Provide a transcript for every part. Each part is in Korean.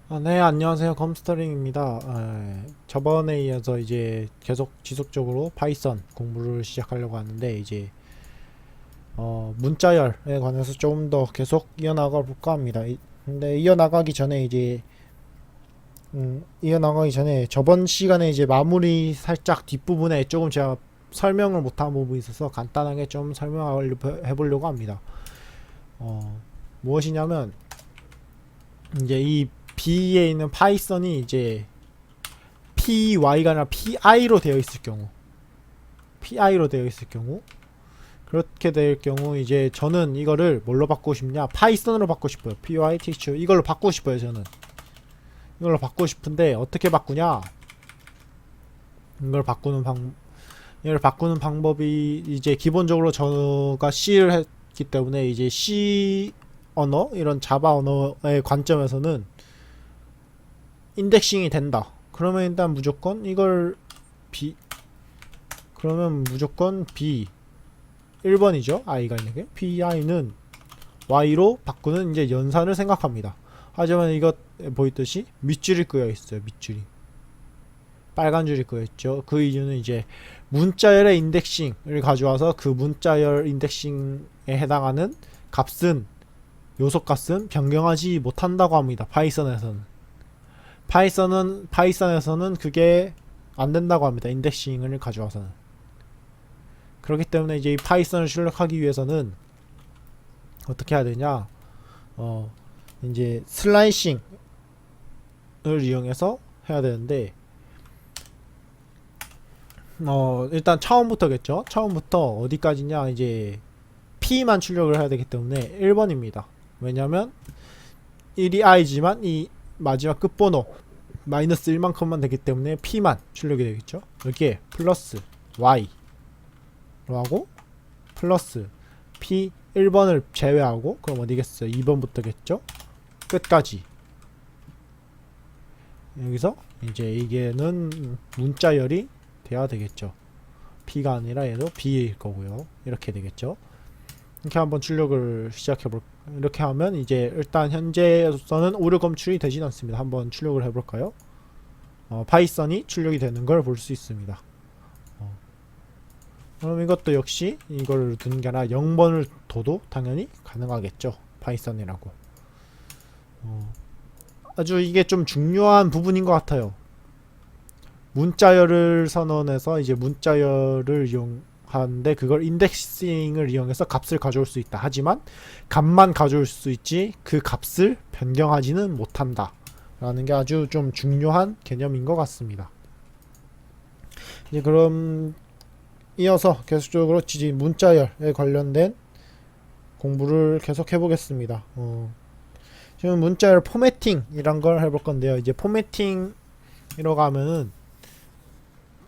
네, 안녕하세요. 검스터링입니다. 저번에 이어서 이제 계속 지속적으로 파이썬 공부를 시작하려고 하는데, 이제, 문자열에 관해서 좀 더 계속 이어나가 볼까 합니다. 근데 이어나가기 전에 저번 시간에 이제 마무리 살짝 뒷부분에 조금 제가 설명을 못한 부분이 있어서 간단하게 좀 설명을 해보려고 합니다. 무엇이냐면, 이제 이 B에 있는 파이썬이 이제 py가 아니라 pi로 되어 있을 경우 pi로 되어 있을 경우 그렇게 될 경우 이제 저는 이거를 뭘로 바꾸고 싶냐, 파이썬으로 바꾸고 싶어요. pyth 이걸로 바꾸고 싶어요. 저는 이걸로 바꾸고 싶은데 어떻게 바꾸냐, 이걸 바꾸는 방 이걸 바꾸는 방법이 이제 기본적으로 저가 C를 했기 때문에 이제 C 언어, 이런 자바 언어의 관점에서는 인덱싱이 된다. 그러면 일단 무조건 이걸 B 그러면 무조건 B 1번이죠. i가 있는 게. pi는 y로 바꾸는 이제 연산을 생각합니다. 하지만 이것 보이듯이 밑줄이 끄여 있어요. 밑줄이 빨간 줄이 끄여 있죠. 그 이유는 이제 문자열의 인덱싱을 가져와서 그 문자열 인덱싱에 해당하는 값은, 요소값은 변경하지 못한다고 합니다. 파이썬에서는 그게 안 된다고 합니다. 인덱싱을 가져와서는. 그렇기 때문에 이제 이 파이썬을 출력하기 위해서는 어떻게 해야 되냐, 이제 슬라이싱을 이용해서 해야 되는데, 일단 처음부터겠죠. 처음부터 어디까지냐, 이제 P만 출력을 해야 되기 때문에 1번입니다. 왜냐면 1이 i지만 이 마지막 끝번호 마이너스 1만큼만 되기 때문에 P만 출력이 되겠죠. 여기에 플러스 Y 로 하고 플러스 P 1번을 제외하고, 그럼 어디겠어요? 2번부터겠죠? 끝까지. 여기서 이제 이게는 문자열이 돼야 되겠죠. P가 아니라 얘도 B일 거고요. 이렇게 되겠죠. 이렇게 한번 출력을 시작해볼. 이렇게 하면 이제 일단 현재로서는 오류 검출이 되진 않습니다. 한번 출력을 해볼까요? 파이썬이 출력이 되는 걸 볼 수 있습니다. 그럼 이것도 역시 이걸 두는 게 아니라 0번을 둬도 당연히 가능하겠죠. 파이썬이라고. 아주 이게 좀 중요한 부분인 것 같아요. 문자열을 선언해서 이제 문자열을 이용하는데 그걸 인덱싱을 이용해서 값을 가져올 수 있다. 하지만 값만 가져올 수 있지 그 값을 변경하지는 못한다. 라는 게 아주 좀 중요한 개념인 것 같습니다. 이제 그럼 이어서 계속적으로 문자열에 관련된 공부를 계속 해보겠습니다. 지금 문자열 포매팅 이란 걸 해볼 건데요. 이제 포매팅이라고 하면은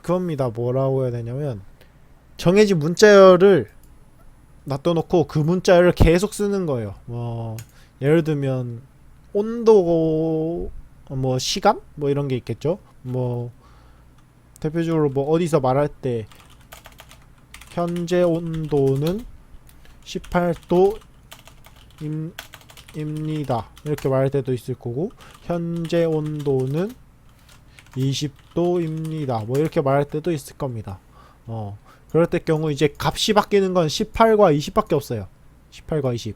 그겁니다. 뭐라고 해야 되냐면 정해진 문자열을 놔둬놓고 그 문자열을 계속 쓰는 거예요. 예를 들면 온도, 시간, 이런 게 있겠죠. 대표적으로 어디서 말할 때 현재 온도는 18도입니다. 이렇게 말할 때도 있을 거고, 현재 온도는 20도입니다. 이렇게 말할 때도 있을 겁니다. 그럴 때 경우 이제 값이 바뀌는 건 18과 20밖에 없어요. 18과 20.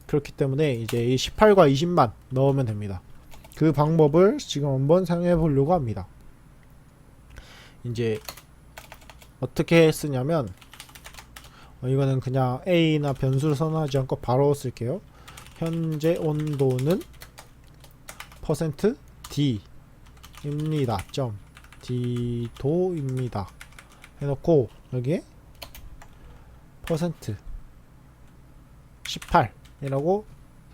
그렇기 때문에 이제 이 18과 20만 넣으면 됩니다. 그 방법을 지금 한번 사용해 보려고 합니다. 이제 어떻게 쓰냐면, 이거는 그냥 A나 변수를 선언하지 않고 바로 쓸게요. 현재 온도는 %D입니다. D도입니다. 해놓고 여기에 %18이라고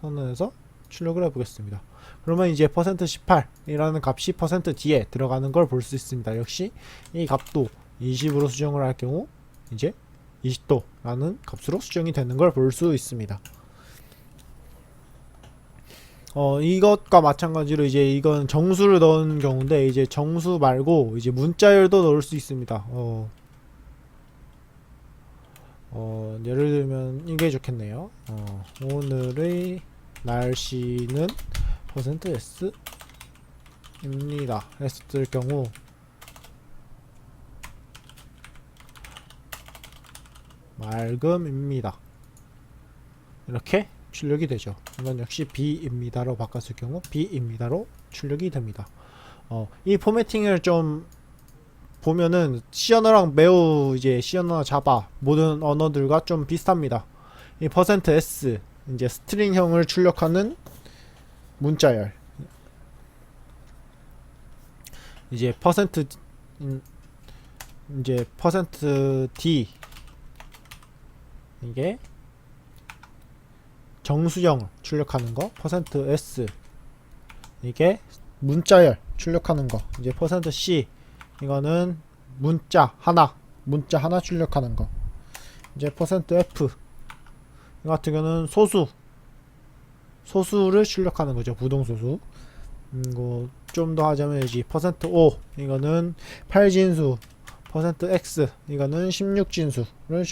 선언해서 출력을 해보겠습니다. 그러면 이제 %18이라는 값이 %D에 들어가는 걸 볼 수 있습니다. 역시 이 값도 20으로 수정을 할 경우 이제 20도라는 값으로 수정이 되는 걸 볼 수 있습니다. 이것과 마찬가지로 이제 이건 정수를 넣은 경우인데, 이제 정수 말고 이제 문자열도 넣을 수 있습니다. 예를 들면 이게 좋겠네요. 오늘의 날씨는 %s입니다 했을 경우 맑음입니다. 이렇게 출력이 되죠. 이건 역시 B입니다로 바꿨을 경우 B입니다로 출력이 됩니다. 이 포매팅을 좀 보면은 C 언어랑 매우 이제 C 언어나 자바 모든 언어들과 좀 비슷합니다. 이 %s 이제 스트링형을 출력하는 문자열, 이제 이제 %d 이게 정수형을 출력하는 거, %s 이게 문자열 출력하는 거, 이제 %c 이거는 문자 하나 출력하는 거, 이제 %f 이 같은 경우는 소수를 출력하는 거죠. 부동소수. 이거 좀 더 하자면 이제 %o 이거는 8진수, %x 이거는 16진수를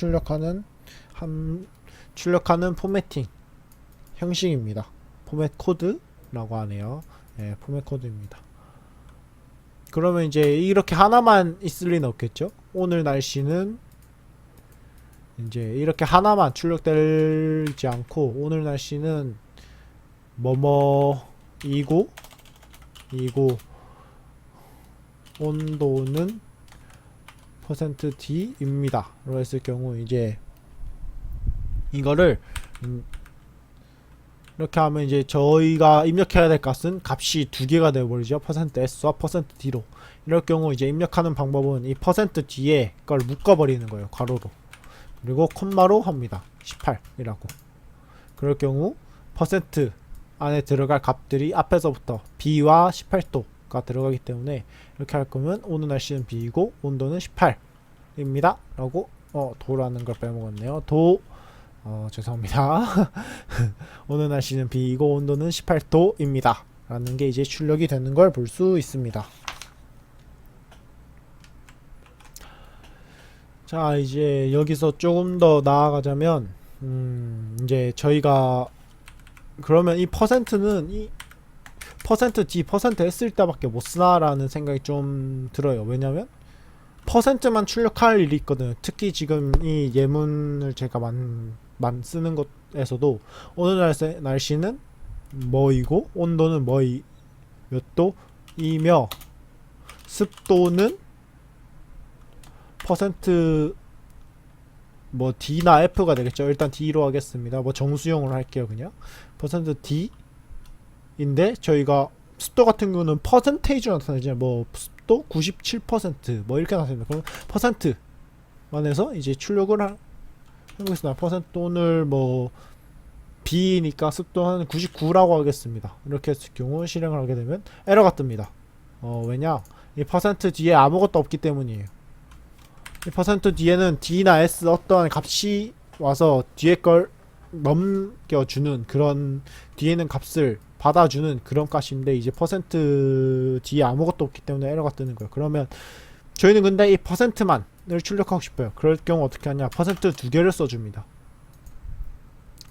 출력하는 포매팅 형식입니다. 포맷 코드라고 하네요. 네, 포맷 코드입니다. 그러면 이제 이렇게 하나만 있을 리는 없겠죠. 오늘 날씨는 이제 이렇게 하나만 출력되지 않고 오늘 날씨는 뭐뭐이고 온도는 %d입니다 로 했을 경우 이제 이거를 이렇게 하면 이제 저희가 입력해야 될 값은 값이 두 개가 되어버리죠. %s와 %d로. 이럴 경우 이제 입력하는 방법은 이 %d에 그걸 묶어버리는 거예요. 괄호로. 그리고 콤마로 합니다. 18이라고. 그럴 경우 % 안에 들어갈 값들이 앞에서부터 B와 18도가 들어가기 때문에 이렇게 할 거면 오늘 날씨는 B이고 온도는 18입니다. 라고 도라는 걸 빼먹었네요. 죄송합니다. 오늘 날씨는 B이고 온도는 18도입니다. 라는 게 이제 출력이 되는 걸 볼 수 있습니다. 자, 이제 여기서 조금 더 나아가자면 이제 저희가 그러면 이 %는 이 %d, %s일 때밖에 못 쓰나라는 생각이 좀 들어요. 왜냐면 %만 출력할 일이 있거든요. 특히 지금 이 예문을 제가 쓰는 것에서도 오늘 날씨는 뭐이고 온도는 몇 도이며 습도는 뭐 D나 F가 되겠죠. 일단 D로 하겠습니다. 뭐 정수용으로 할게요. 그냥 %D인데 저희가 습도 같은 경우는 퍼센테이지로 나타나잖아요. 뭐 습도 97%뭐 이렇게 나타납니다. 그럼 %만 해서 이제 출력을 해보겠습니다. 오늘 뭐 B니까 습도 한 99라고 하겠습니다. 이렇게 했을 경우 실행을 하게 되면 에러가 뜹니다. 왜냐? 이 %D에 아무것도 없기 때문이에요. 이 %D에는 D나 S 어떠한 값이 와서 뒤에 걸 넘겨주는 그런 뒤에 있는 값을 받아주는 그런 값인데 이제 %D에 아무것도 없기 때문에 에러가 뜨는 거예요. 그러면 저희는 근데 이 %만을 출력하고 싶어요. 그럴 경우 어떻게 하냐? %두 개를 써줍니다.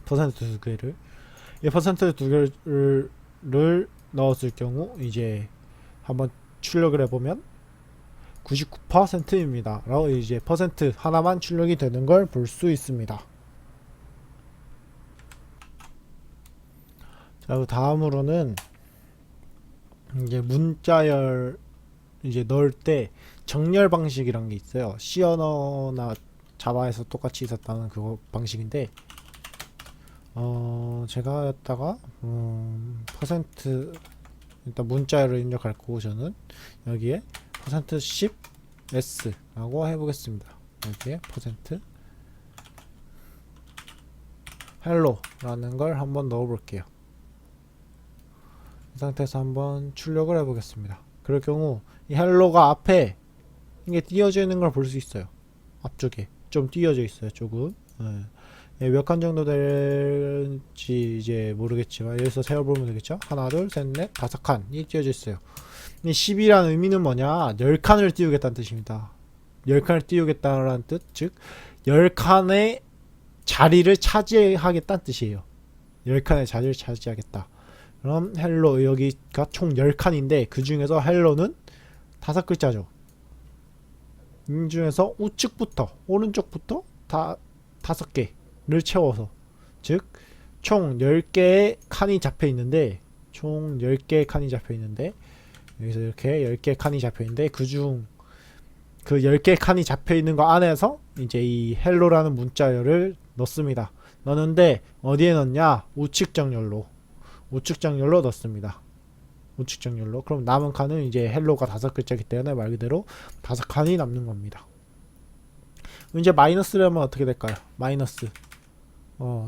%두 개를. 이 %두 개를 넣었을 경우 이제 한번 출력을 해보면 99%입니다. 라고 이제 % 하나만 출력이 되는 걸 볼 수 있습니다. 자, 다음으로는 이제 문자열 이제 넣을 때 정렬 방식이란 게 있어요. C 언어나 자바에서 똑같이 있었다는 그거 방식인데 제가 했다가 일단 문자열을 입력할 거고 저는 여기에 %10 s 라고 해보겠습니다. 여기에 hello 라는 걸 한번 넣어볼게요. 이 상태에서 한번 출력을 해보겠습니다. 그럴 경우 이 hello가 앞에 이게 띄어져 있는 걸 볼 수 있어요. 앞쪽에 좀 띄어져 있어요. 조금 몇 칸 정도 될지 이제 모르겠지만 여기서 세어보면 되겠죠. 하나 둘셋넷 5칸이 띄어져 있어요. 이 10이라는 의미는 뭐냐? 10칸을 띄우겠다는 뜻입니다. 10칸을 띄우겠다는 뜻, 즉 10칸의 자리를 차지하겠다는 뜻이에요. 10칸의 자리를 차지하겠다. 그럼 헬로 여기가 총 10칸인데 그 중에서 헬로는 5글자죠. 이 중에서 우측부터 오른쪽부터 다 5개를 채워서, 즉 총 10개의 칸이 잡혀 있는데, 총 10개의 칸이 잡혀 있는데 여기서 이렇게 10개의 칸이 잡혀 있는데 그중 그 10개의 칸이 잡혀 있는 거 안에서 이제 이 헬로라는 문자열을 넣습니다. 넣는데 어디에 넣냐? 우측 정렬로 넣습니다. 우측 정렬로. 그럼 남은 칸은 이제 헬로가 5글자이기 때문에 말 그대로 5칸이 남는 겁니다. 이제 마이너스를 하면 어떻게 될까요? 마이너스.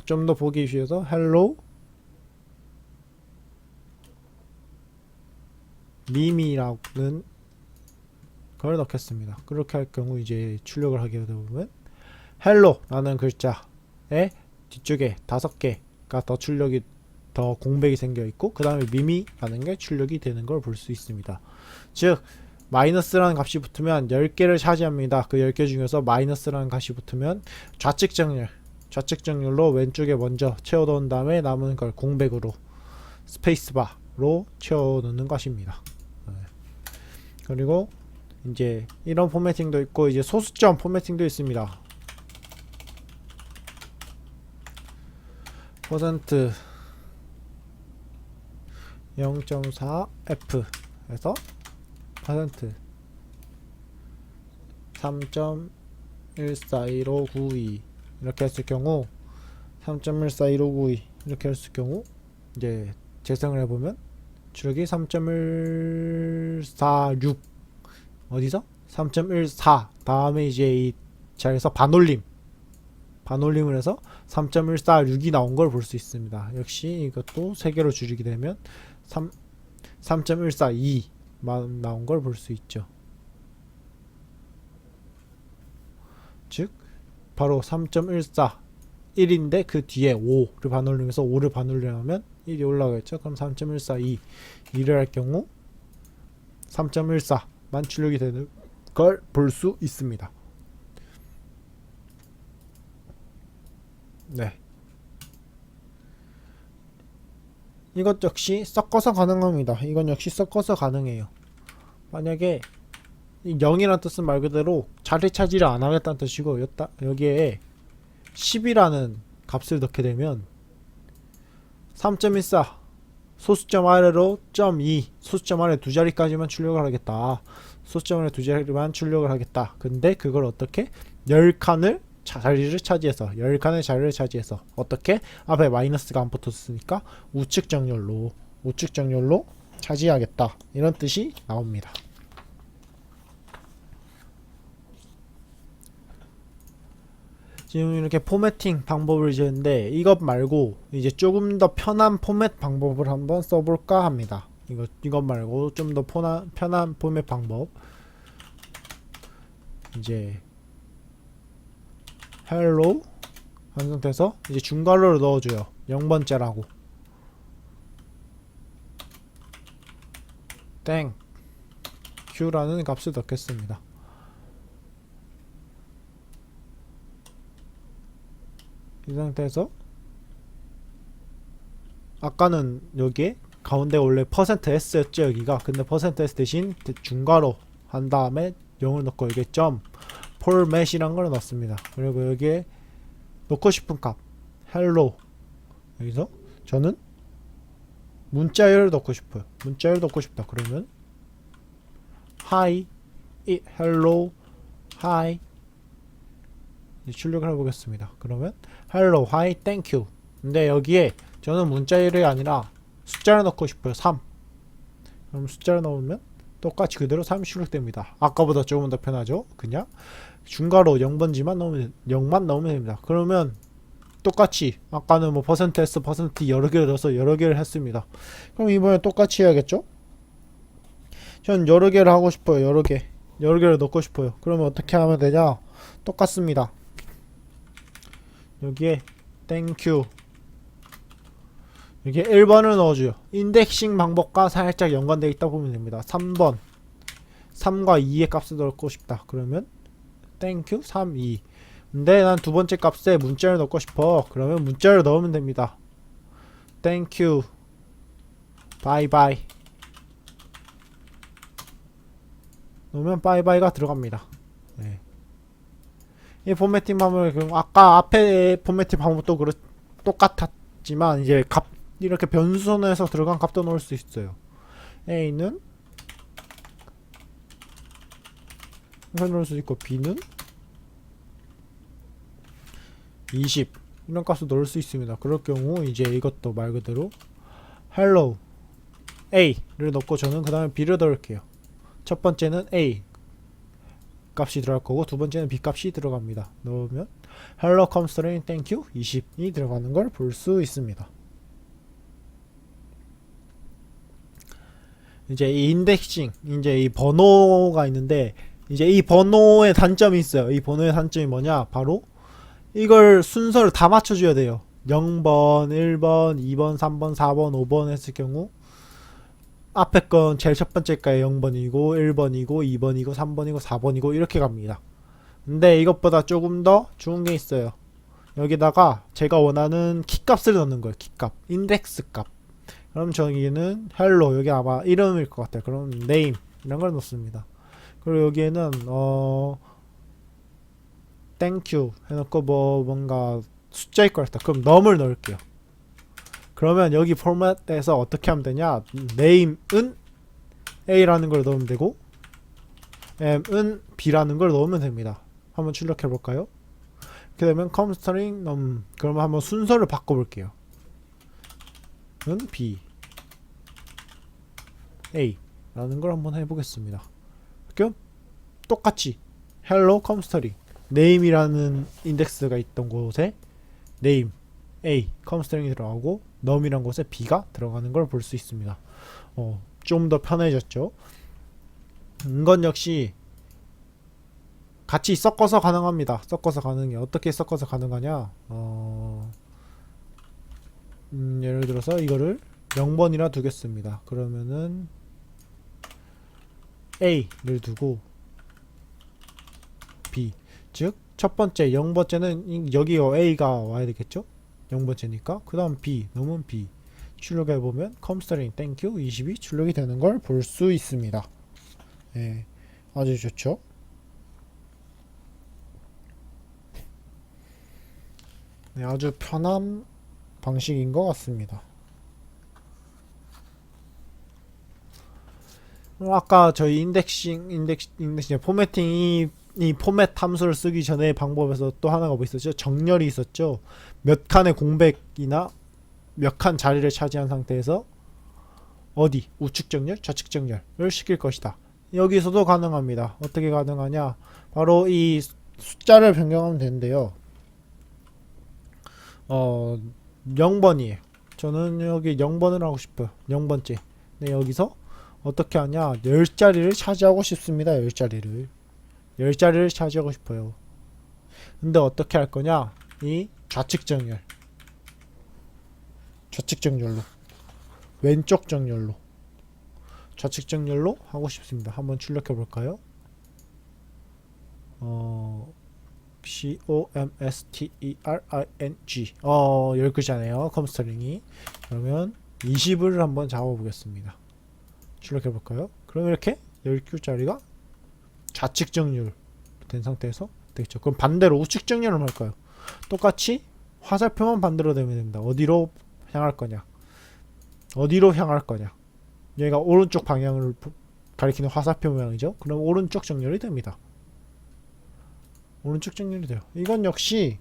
좀 더 보기 쉬워서 헬로 미미라는 걸 넣겠습니다. 그렇게 할 경우 이제 출력을 하게 되면 헬로라는 글자의 뒤쪽에 5개가 더 출력이 더 공백이 생겨 있고 그 다음에 미미라는 게 출력이 되는 걸 볼 수 있습니다. 즉 마이너스라는 값이 붙으면 10개를 차지합니다. 그 10개 중에서 마이너스라는 값이 붙으면 좌측 정렬로 왼쪽에 먼저 채워 넣은 다음에 남은 걸 공백으로 스페이스바로 채워 넣는 것입니다. 그리고 이제 이런 포매팅도 있고 이제 소수점 포매팅도 있습니다. 퍼센트 0.4f 에서 퍼센트 3.141592 이렇게 했을 경우 3.141592 이렇게 했을 경우 이제 재생을 해보면 출력이 3.146 어디서? 3.14 다음에 이제 이 자리에서 반올림을 해서 3.146이 나온 걸 볼 수 있습니다. 역시 이것도 3개로 줄이게 되면 3.142만 나온 걸 볼 수 있죠. 즉 바로 3.14 1인데 그 뒤에 5를 반올림해서 5를 반올림하면 1이 올라가겠죠. 그럼 3.142 2를 할 경우 3.14만 출력이 되는 걸 볼 수 있습니다. 네. 이것 역시 섞어서 가능합니다. 이건 역시 섞어서 가능해요. 만약에 0이라는 뜻은 말 그대로 자리 차지를 안 하겠다는 뜻이고 여기에 10이라는 값을 넣게 되면 3.14 소수점 아래로 .2 소수점 아래 두 자리까지만 출력을 하겠다. 소수점 아래 두 자리만 출력을 하겠다. 근데 그걸 어떻게 10칸을 자리를 차지해서 어떻게? 앞에 마이너스가 안 붙었으니까 우측 정렬로 차지하겠다. 이런 뜻이 나옵니다. 지금 이렇게 포매팅 방법을 이제는데 이것 말고 이제 조금 더 편한 포맷 방법을 한번 써볼까 합니다. 이것 말고 좀 더 편한 포맷 방법. 이제 hello 한 상태에서 이제 중괄호를 넣어줘요. 0번째라고. 땡 q라는 값을 넣겠습니다. 이 상태에서 아까는 여기에 가운데 원래 %s였죠 여기가. 근데 %s 대신 중괄호 한 다음에 0을 넣고 여기에 format이란 걸 넣습니다. 그리고 여기에 넣고 싶은 값 hello 여기서 저는 문자열을 넣고 싶어요. 문자열 넣고 싶다. 그러면 hi hello hi 출력을 해보겠습니다. 그러면 hello hi thank you. 근데 여기에 저는 문자열이 아니라 숫자를 넣고 싶어요. 3. 그럼 숫자를 넣으면 똑같이 그대로 3이 출력됩니다. 아까보다 조금 더 편하죠. 그냥 중괄호 0번지만 넣으면 0만 넣으면 됩니다. 그러면 똑같이 아까는 뭐 %s 여러 개를 넣어서 여러 개를 했습니다. 그럼 이번에 똑같이 해야겠죠? 전 여러 개를 하고 싶어요. 여러 개를 넣고 싶어요. 그러면 어떻게 하면 되냐? 똑같습니다. 여기에 땡큐 여기에 1번을 넣어줘요. 인덱싱 방법과 살짝 연관되어 있다 보면 됩니다. 3번 3과 2의 값을 넣고 싶다. 그러면 땡큐 3, 2. 근데 난 두 번째 값에 문자를 넣고 싶어. 그러면 문자를 넣으면 됩니다. 땡큐 바이바이. 놓으면 바이바이가 들어갑니다. 네. 이 포매팅 방법은 아까 앞에 포매팅 방법도 똑같았지만 이제 값 이렇게 변수선에서 들어간 값도 넣을 수 있어요. A는 이렇게 넣을 수 있고 B는 20 이런 값을 넣을 수 있습니다. 그럴 경우 이제 이것도 말 그대로 hello A를 넣고 저는 그 다음에 B를 넣을게요. 첫 번째는 A 값이 들어갈 거고 두 번째는 B 값이 들어갑니다. 넣으면 hello comstring thank you 20이 들어가는 걸 볼 수 있습니다. 이제 이 인덱싱, 이제 이 번호가 있는데 이제 이 번호의 단점이 있어요. 이 번호의 단점이 뭐냐? 바로 이걸 순서를 다 맞춰줘야 돼요. 0번, 1번, 2번, 3번, 4번, 5번 했을 경우 앞에 건 제일 첫 번째가에 0번이고 1번이고 2번이고 3번이고 4번이고 이렇게 갑니다. 근데 이것보다 조금 더 좋은 게 있어요. 여기다가 제가 원하는 키값을 넣는 거예요. 키값, 인덱스 값. 그럼 저기는 hello, 여기 아마 이름일 것 같아요. 그럼 name 이런 걸 넣습니다. 그리고 여기에는 thank you 해놓고 뭔가 숫자일 것 같다. 그럼 num을 넣을게요. 그러면 여기 포맷에서 어떻게 하면 되냐? name은 A라는 걸 넣으면 되고 M은 B라는 걸 넣으면 됩니다. 한번 출력해 볼까요? 이렇게 되면 comstring num 그러면 한번 순서를 바꿔볼게요. 은 B A 라는 걸 한번 해보겠습니다. 그럼 똑같이 hello comstring name이라는 인덱스가 있던 곳에 name A comstring이 들어가고 num이란 곳에 B가 들어가는 걸 볼 수 있습니다. 좀 더 편해졌죠. 이건 역시 같이 섞어서 가능합니다. 섞어서 가능해. 어떻게 섞어서 가능하냐? 예를 들어서 이거를 0번이라 두겠습니다. 그러면은 A를 두고 B, 즉 첫 번째 0번째는 여기 A가 와야 되겠죠? 0번째니까 그 다음 B, 넘은 B 출력해보면 comstring thank you 20이 출력이 되는 걸 볼 수 있습니다. 예, 아주 좋죠? 네, 아주 편한 방식인 것 같습니다. 아까 저희 인덱싱 포매팅 이 포맷 함수를 쓰기 전에 방법에서 또 하나가 뭐 있었죠? 정렬이 있었죠. 몇 칸의 공백이나 몇 칸 자리를 차지한 상태에서 어디 우측 정렬, 좌측 정렬을 시킬 것이다. 여기서도 가능합니다. 어떻게 가능하냐? 바로 이 숫자를 변경하면 되는데요. 0번이에요. 저는 여기 0번을 하고 싶어요. 0번째. 네, 여기서 어떻게 하냐? 10자리를 차지하고 싶습니다. 10자리를 차지하고 싶어요. 근데 어떻게 할 거냐? 이 좌측 정렬로 왼쪽 정렬로 좌측 정렬로 하고 싶습니다. 한번 출력해 볼까요? comstring 10글자네요. comstring이. 그러면 20을 한번 잡아보겠습니다. 출력해 볼까요? 그럼 이렇게 10글자리가 좌측 정렬 된 상태에서 되겠죠. 그럼 반대로 우측 정렬을 할까요? 똑같이 화살표만 반대로 되면 됩니다. 어디로 향할 거냐? 얘가 오른쪽 방향을 가리키는 화살표 모양이죠. 그럼 오른쪽 정렬이 됩니다. 오른쪽 정렬이 돼요. 이건 역시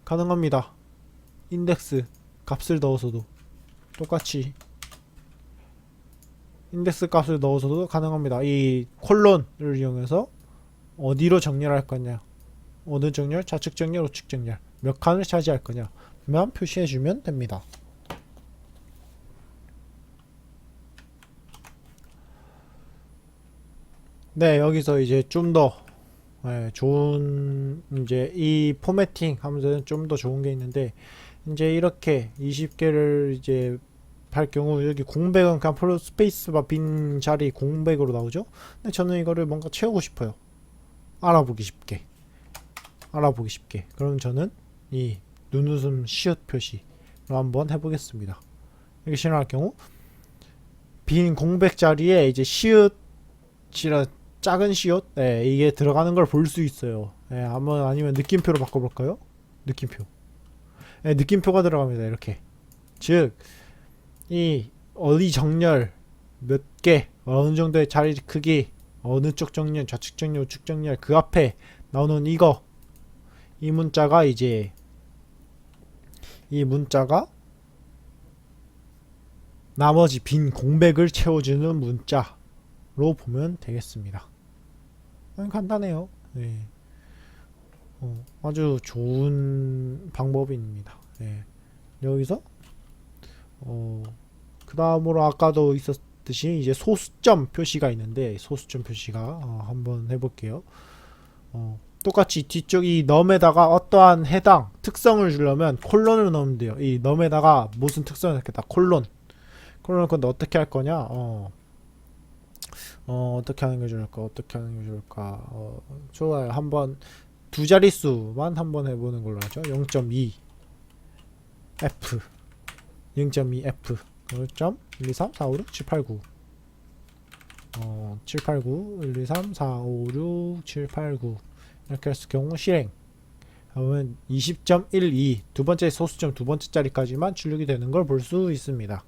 가능합니다. 인덱스 값을 넣어서도 똑같이 인덱스 값을 넣어서도 가능합니다. 이 콜론을 이용해서 어디로 정렬할 거냐, 어느 정렬, 좌측 정렬, 우측 정렬 몇 칸을 차지할 거냐만 표시해주면 됩니다. 네, 여기서 이제 좀 더 좋은 이제 이 포매팅 하면서 좀 더 좋은 게 있는데 이제 이렇게 20개를 이제 할 경우 여기 공백은 그냥 스페이스바 빈 자리 공백으로 나오죠. 근데 저는 이거를 뭔가 채우고 싶어요. 알아보기 쉽게. 그럼 저는 이 눈웃음 시옷 표시로 한번 해보겠습니다. 이렇게 실행할 경우 빈 공백 자리에 이제 시옷이라 작은 시옷, 네, 이게 들어가는 걸 볼 수 있어요. 네, 한번 아니면 느낌표로 바꿔볼까요? 느낌표. 네, 느낌표가 들어갑니다. 이렇게. 즉, 이 어디 정렬 몇 개, 어느 정도의 자리 크기, 어느 쪽 정렬, 좌측 정렬, 우측 정렬, 그 앞에 나오는 이거, 이 문자가 이제 이 문자가 나머지 빈 공백을 채워주는 문자로 보면 되겠습니다. 간단해요. 네. 아주 좋은 방법입니다. 네. 여기서 그 다음으로 아까도 있었듯이 이제 소수점 표시가 있는데 소수점 표시가 한번 해볼게요. 똑같이 뒤쪽 이 넘에다가 어떠한 해당 특성을 주려면 콜론을 넣으면 돼요. 이 넘에다가 무슨 특성을 넣겠다. 콜론을 근데 어떻게 할 거냐? 어떻게 하는 게 좋을까? 좋아요. 한번 두 자릿수만 한번 해보는 걸로 하죠. 0.2 F 0.2 F 1, 2, 3, 4, 5, 6, 7, 8, 9 7, 8, 9 1, 2, 3, 4, 5, 6, 7, 8, 9 이렇게 했을 경우 실행 하면 20.12 두 번째 소수점 두 번째 자리까지만 출력이 되는 걸 볼 수 있습니다.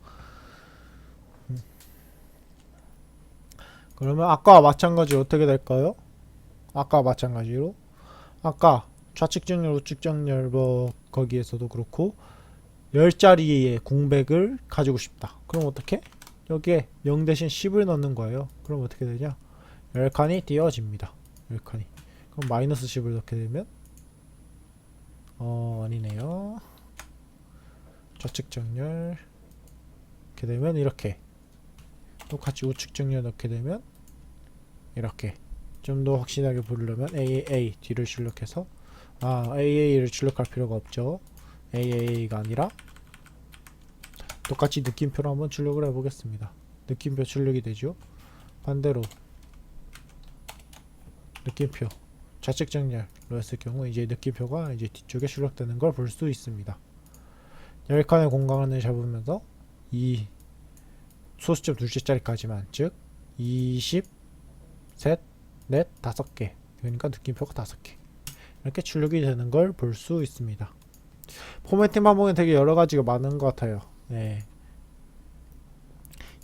그러면 아까와 마찬가지로 어떻게 될까요? 아까와 마찬가지로 아까 좌측 정렬 우측 정렬 뭐 거기에서도 그렇고 10자리의 공백을 가지고 싶다. 그럼 어떻게? 여기에 0 대신 10을 넣는 거예요. 그럼 어떻게 되냐? 10칸이 띄어집니다. 10칸이. 그럼 마이너스 10을 넣게 되면 아니네요. 좌측 정렬 이렇게 되면 이렇게 똑같이 우측 정렬 넣게 되면 이렇게 좀 더 확실하게 부르려면 AAA 뒤를 출력해서 AA를 출력할 필요가 없죠. AA가 아니라 똑같이 느낌표로 한번 출력을 해보겠습니다. 느낌표 출력이 되죠. 반대로 느낌표 좌측 정렬로 했을 경우 이제 느낌표가 이제 뒤쪽에 출력되는 걸 볼 수 있습니다. 10칸의 공간을 잡으면서 이 소수점 둘째 자리까지만 즉 20, 셋, 넷, 5개 그러니까 느낌표가 5개 이렇게 출력이 되는 걸 볼 수 있습니다. 포매팅 방법은 되게 여러가지가 많은 것 같아요. 네.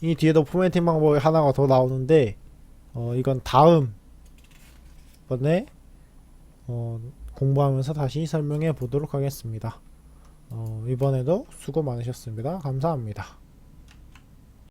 이 뒤에도 포매팅 방법이 하나가 더 나오는데 이건 다음 번에 공부하면서 다시 설명해 보도록 하겠습니다. 이번에도 수고 많으셨습니다. 감사합니다.